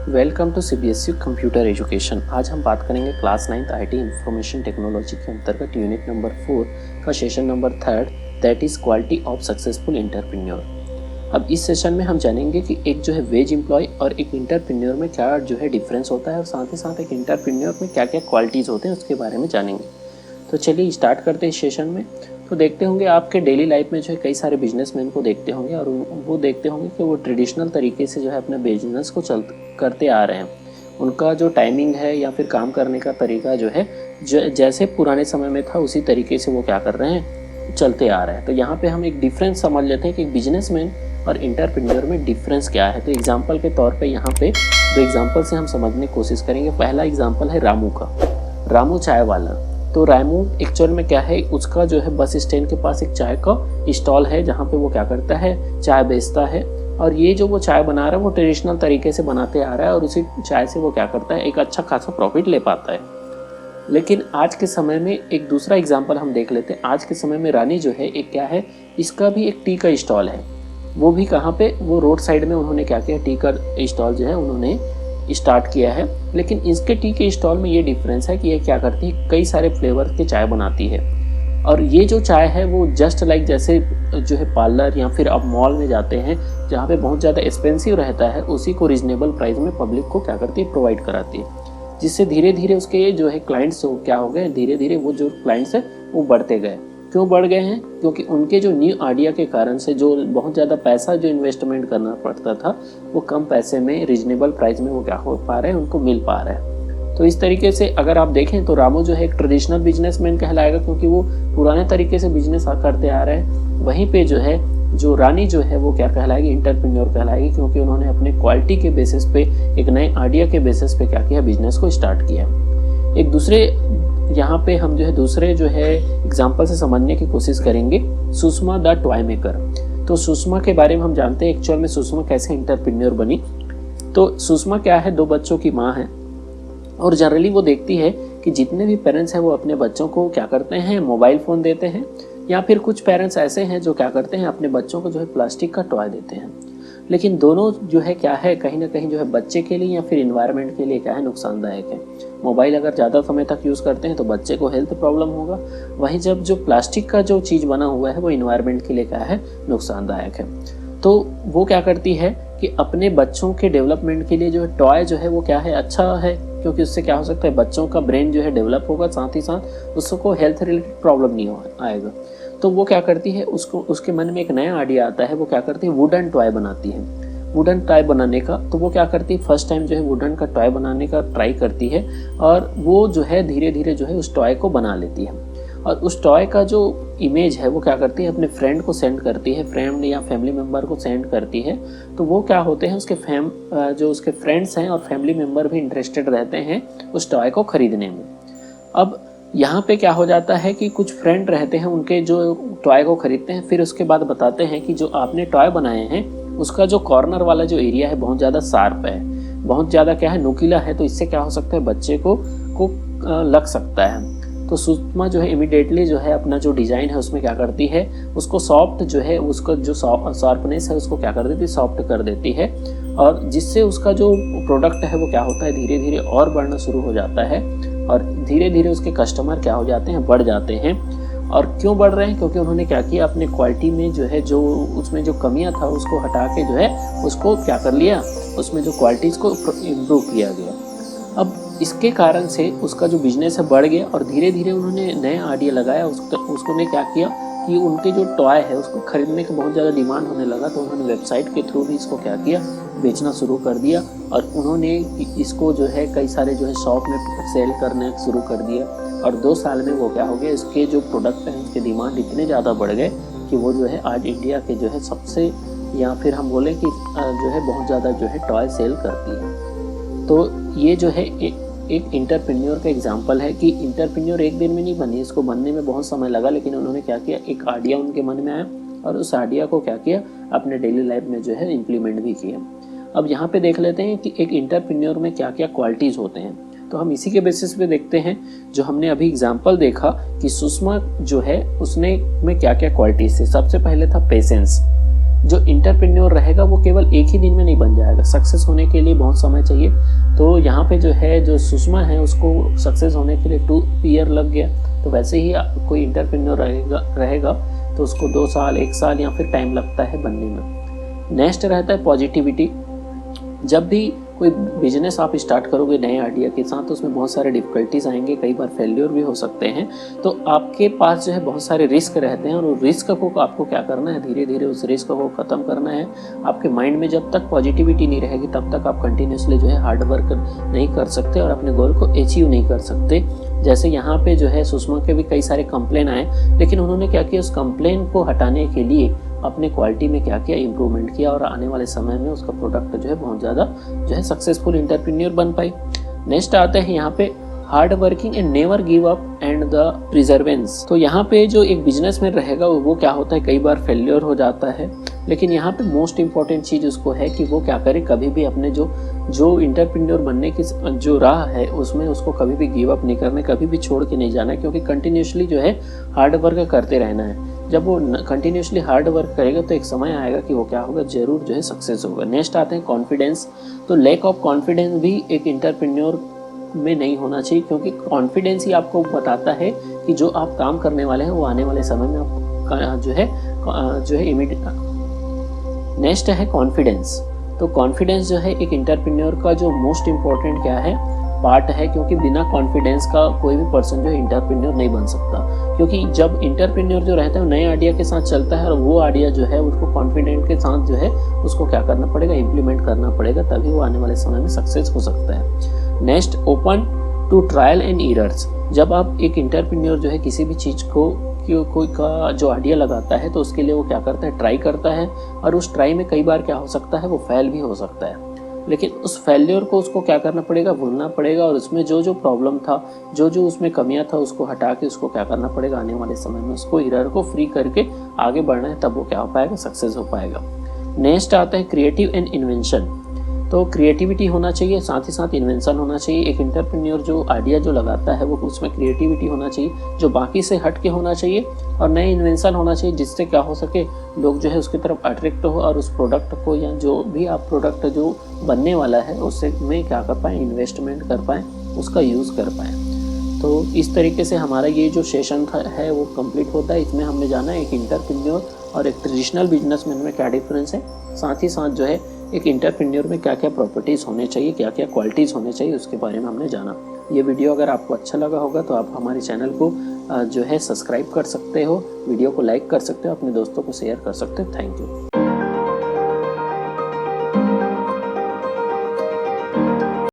Welcome to CBSE computer education. आज हम बात करेंगे class 9th IT information technology के अंतर्गत यूनिट नंबर 4 का session number 3 that is quality of successful entrepreneur. अब इस सेशन में हम जानेंगे कि एक जो है वेज एम्प्लॉय और एक एंटरप्रेन्योर में क्या जो है डिफरेंस होता है और साथ ही साथ एक एंटरप्रेन्योर में क्या क्या क्वालिटीज़ होते हैं उसके बारे में जानेंगे। तो चलिए स्टार्ट करते हैं इस सेशन में। तो देखते होंगे आपके डेली लाइफ में जो है कई सारे बिजनेसमैन को देखते होंगे और वो देखते होंगे कि वो ट्रेडिशनल तरीके से जो है अपने बिजनेस को करते आ रहे हैं। उनका जो टाइमिंग है या फिर काम करने का तरीका जो है जैसे पुराने समय में था उसी तरीके से वो क्या कर रहे हैं, चलते आ रहे हैं। तो यहाँ पे हम एक डिफरेंस समझ लेते हैं कि बिजनेसमैन और एंटरप्रेन्योर में डिफरेंस क्या है। तो एग्जाम्पल के तौर पे यहाँ पे दो एग्जाम्पल से हम समझने की कोशिश करेंगे। पहला एग्जाम्पल है रामू का। रामू चाय वाला। तो रामू एक्चुअल में क्या है, उसका जो है बस स्टैंड के पास एक चाय का स्टॉल है जहाँ पे वो क्या करता है, चाय बेचता है। और ये जो वो चाय बना रहा है वो ट्रेडिशनल तरीके से बनाते आ रहा है और उसी चाय से वो क्या करता है, एक अच्छा खासा प्रॉफिट ले पाता है। लेकिन आज के समय में एक दूसरा एग्जाम्पल हम देख लेते हैं। आज के समय में रानी जो है एक क्या है, इसका भी एक टी का स्टॉल है। वो भी कहाँ पे, वो रोड साइड में उन्होंने क्या किया, टी का स्टॉल जो है उन्होंने स्टार्ट किया है। लेकिन इसके टी के स्टॉल में ये डिफरेंस है कि ये क्या करती है, कई सारे फ्लेवर के चाय बनाती है। और ये जो चाय है वो जस्ट लाइक जैसे जो है पार्लर या फिर आप मॉल में जाते हैं जहाँ पे बहुत ज़्यादा एक्सपेंसिव रहता है, उसी को रीजनेबल प्राइस में पब्लिक को क्या करती है, प्रोवाइड कराती है। जिससे धीरे धीरे उसके जो है क्लाइंट्स क्या हो गए, धीरे धीरे वो जो क्लाइंट्स है वो बढ़ते गए। क्यों बढ़ गए हैं, क्योंकि उनके जो न्यू आइडिया के कारण से जो बहुत ज़्यादा पैसा जो इन्वेस्टमेंट करना पड़ता था वो कम पैसे में रीजनेबल प्राइस में वो क्या हो पा रहे हैं, उनको मिल पा रहा है। तो इस तरीके से अगर आप देखें तो रामू जो है एक ट्रेडिशनल बिजनेसमैन कहलाएगा क्योंकि वो पुराने तरीके से बिजनेस करते आ रहे हैं। वहीं पे जो है जो रानी जो है वो क्या कहलाएगी, एंटरप्रेन्योर कहलाएगी क्योंकि उन्होंने अपने क्वालिटी के बेसिस पे, एक नए आइडिया के बेसिस पे क्या किया, बिजनेस को स्टार्ट किया। एक दूसरे यहाँ पे हम जो है दूसरे जो है एग्जाम्पल से समझने की कोशिश करेंगे, सुषमा द टॉय मेकर। तो सुषमा के बारे में हम जानते हैं एक्चुअल में सुषमा कैसे एंटरप्रेन्योर बनी। तो सुषमा क्या है, 2 बच्चों की माँ है और जनरली वो देखती है कि जितने भी पेरेंट्स हैं वो अपने बच्चों को क्या करते हैं, मोबाइल फ़ोन देते हैं, या फिर कुछ पेरेंट्स ऐसे हैं जो क्या करते हैं, अपने बच्चों को जो है प्लास्टिक का टॉय देते हैं। लेकिन दोनों जो है क्या है, कहीं ना कहीं जो है बच्चे के लिए या फिर इन्वायरमेंट के लिए क्या है, नुकसानदायक है। मोबाइल अगर ज़्यादा समय तक यूज़ करते हैं तो बच्चे को हेल्थ प्रॉब्लम होगा। वहीं जब जो प्लास्टिक का जो चीज़ बना हुआ है वो इन्वायरमेंट के लिए क्या है, नुकसानदायक है। तो वो क्या करती है कि अपने बच्चों के डेवलपमेंट के लिए जो है टॉय जो है वो क्या है, अच्छा है क्योंकि उससे क्या हो सकता है, बच्चों का ब्रेन जो है डेवलप होगा, साथ ही साथ उसको हेल्थ रिलेटेड प्रॉब्लम नहीं आएगा। तो वो क्या करती है, उसको उसके मन में एक नया आइडिया आता है, वो क्या करती है, वुडन टॉय बनाती है। वुडन टॉय बनाने का, तो वो क्या करती है, फर्स्ट टाइम जो है वुडन का टॉय बनाने का ट्राई करती है और वो जो है धीरे धीरे जो है उस टॉय को बना लेती है। और उस टॉय का जो इमेज है वो क्या करती है, अपने फ्रेंड को सेंड करती है, फ्रेंड या फैमिली मेम्बर को सेंड करती है। तो वो क्या होते हैं, उसके जो उसके फ्रेंड्स हैं और फैमिली मेम्बर भी इंटरेस्टेड रहते हैं उस टॉय को खरीदने में। अब यहाँ पे क्या हो जाता है कि कुछ फ्रेंड रहते हैं उनके जो टॉय को खरीदते हैं, फिर उसके बाद बताते हैं कि जो आपने टॉय बनाए हैं उसका जो कॉर्नर वाला जो एरिया है बहुत ज़्यादा शार्प है, बहुत ज़्यादा क्या है, नुकीला है, तो इससे क्या हो सकता है, बच्चे को लग सकता है। तो सुषमा जो है इमिडिएटली जो है अपना जो डिज़ाइन है उसमें क्या करती है, उसको सॉफ्ट जो है, उसका जो शार्पनेस है उसको क्या कर देती है, सॉफ्ट कर देती है। और जिससे उसका जो प्रोडक्ट है वो क्या होता है, धीरे धीरे और बढ़ना शुरू हो जाता है और धीरे धीरे उसके कस्टमर क्या हो जाते हैं, बढ़ जाते हैं। और क्यों बढ़ रहे हैं, क्योंकि उन्होंने क्या किया, अपने क्वालिटी में जो है जो उसमें जो कमियां था उसको हटा के जो है उसको क्या कर लिया, उसमें जो क्वालिटीज़ को इम्प्रूव किया गया। अब इसके कारण से उसका जो बिजनेस है बढ़ गया और धीरे धीरे उन्होंने नया आइडिया लगाया। उसको ने क्या किया कि उनके जो टॉय है उसको खरीदने का बहुत ज़्यादा डिमांड होने लगा, तो उन्होंने वेबसाइट के थ्रू भी इसको क्या किया, बेचना शुरू कर दिया। और उन्होंने इसको जो है कई सारे जो है शॉप में सेल करने शुरू कर दिया। और 2 साल में वो क्या हो गया, इसके जो प्रोडक्ट हैं उसके डिमांड इतने ज़्यादा बढ़ गए कि वो जो है आज इंडिया के जो है सबसे, या फिर हम बोलें कि जो है बहुत ज़्यादा जो है टॉय सेल करती है। तो ये जो है एक एंटरप्रेन्योर का एग्जांपल है कि एंटरप्रेन्योर एक दिन में नहीं बनी, इसको बनने में बहुत समय लगा, लेकिन उन्होंने क्या किया, एक आइडिया उनके मन में आया और उस आइडिया को क्या किया, अपने डेली लाइफ में जो है इम्प्लीमेंट भी किया। अब यहाँ पे देख लेते हैं कि एक एंटरप्रेन्योर में क्या क्या क्वालिटीज़ होते हैं। तो हम इसी के बेसिस पे देखते हैं, जो हमने अभी एग्जांपल देखा कि सुषमा जो है उसने में क्या क्या क्वालिटीज़ थी। सबसे पहले था पेशेंस। जो इंटरप्रेन्योर रहेगा वो केवल एक ही दिन में नहीं बन जाएगा, सक्सेस होने के लिए बहुत समय चाहिए। तो यहाँ पे जो है जो सुषमा है उसको सक्सेस होने के लिए 2 ईयर लग गया। तो वैसे ही कोई इंटरप्रेन्योर रहेगा तो उसको 2 साल 1 साल या फिर टाइम लगता है बनने में। नेक्स्ट रहता है पॉजिटिविटी। जब भी कोई बिजनेस आप स्टार्ट करोगे नए आइडिया के साथ तो उसमें बहुत सारे डिफ़िकल्टीज़ आएंगे, कई बार फेल्योर भी हो सकते हैं। तो आपके पास जो है बहुत सारे रिस्क रहते हैं और उस रिस्क को आपको क्या करना है, धीरे धीरे उस रिस्क को ख़त्म करना है। आपके माइंड में जब तक पॉजिटिविटी नहीं रहेगी तब तक आप कंटिन्यूसली जो है हार्ड वर्क नहीं कर सकते और अपने गोल को अचीव नहीं कर सकते। जैसे यहाँ पे जो है सुषमा के भी कई सारे कंप्लेन आए, लेकिन उन्होंने क्या किया, उस कंप्लेन को हटाने के लिए अपने क्वालिटी में क्या किया, इम्प्रूवमेंट किया और आने वाले समय में उसका प्रोडक्ट जो है बहुत ज़्यादा जो है सक्सेसफुल एंटरप्रेन्योर बन पाई। नेक्स्ट आते हैं यहाँ पे hard working and never give up and the प्रिजर्वेंस। तो यहाँ पे जो एक बिजनेसमैन रहेगा वो क्या होता है, कई बार फेल्योर हो जाता है, लेकिन यहाँ पे मोस्ट इंपॉर्टेंट चीज़ उसको है कि वो क्या करे, कभी भी अपने जो इंटरप्रेन्योर बनने की जो राह है उसमें उसको कभी भी गिव अप नहीं करना, कभी भी छोड़ के नहीं जाना है, क्योंकि कंटिन्यूसली जो है हार्ड वर्क करते रहना है। जब वो कंटिन्यूसली हार्ड वर्क करेगा तो एक समय आएगा कि वो क्या होगा, जरूर जो है सक्सेस होगा। नेक्स्ट आते हैं कॉन्फिडेंस। तो लैक ऑफ कॉन्फिडेंस भी एक इंटरप्रेन्योर में नहीं होना चाहिए, क्योंकि कॉन्फिडेंस ही आपको बताता है कि जो आप काम करने वाले हैं वो आने वाले समय में आप जो है इमीडिएट। नेक्स्ट है कॉन्फिडेंस। तो कॉन्फिडेंस जो है एक इंटरप्रेन्योर का जो मोस्ट इम्पोर्टेंट क्या है, पार्ट है, क्योंकि बिना कॉन्फिडेंस का कोई भी पर्सन जो है इंटरप्रेन्योर नहीं बन सकता। क्योंकि जब इंटरप्रेन्योर जो रहता है वो नए आइडिया के साथ चलता है और वो आइडिया जो है उसको कॉन्फिडेंट के साथ जो है उसको क्या करना पड़ेगा, इम्प्लीमेंट करना पड़ेगा, तभी वो आने वाले समय में सक्सेस हो सकता है। Next, open to trial and errors. जब आप एक इंटरप्रेन्योर जो है किसी भी चीज़ को कोई का जो आइडिया लगाता है तो उसके लिए वो क्या करता है, ट्राई करता है, और उस ट्राई में कई बार क्या हो सकता है, वो फेल भी हो सकता है। लेकिन उस फेल्योर को उसको क्या करना पड़ेगा, भूलना पड़ेगा, और उसमें जो प्रॉब्लम था, जो उसमें कमियां था उसको हटा के उसको क्या करना पड़ेगा, आने वाले समय में उसको एरर को फ्री करके आगे बढ़ना है, तब वो क्या हो पाएगा, सक्सेस हो पाएगा। नेक्स्ट आता है क्रिएटिव एंड इन्वेंशन। तो क्रिएटिविटी होना चाहिए, साथ ही साथ इन्वेंशन होना चाहिए। एक इंटरप्रेन्योर जो आइडिया जो लगाता है वो उसमें क्रिएटिविटी होना चाहिए जो बाकी से हट के होना चाहिए, और नए इन्वेंशन होना चाहिए जिससे क्या हो सके, लोग जो है उसकी तरफ अट्रैक्ट हो और उस प्रोडक्ट को या जो भी आप प्रोडक्ट जो बनने वाला है उससे में क्या कर पाएँ, इन्वेस्टमेंट कर पाएँ, उसका यूज़ कर पाएँ। तो इस तरीके से हमारा ये जो सेशन है वो कंप्लीट होता है। इसमें हमने जाना एक इंटरप्रेन्योर और एक ट्रेडिशनल बिजनेसमैन में क्या डिफरेंस है, साथ ही साथ जो है एक इंटरप्रेन्योर में क्या क्या प्रॉपर्टीज़ होने चाहिए, क्या क्या क्वालिटीज़ होने चाहिए, उसके बारे में हमने जाना। ये वीडियो अगर आपको अच्छा लगा होगा तो आप हमारे चैनल को जो है सब्सक्राइब कर सकते हो, वीडियो को लाइक कर सकते हो, अपने दोस्तों को शेयर कर सकते हो। Thank you.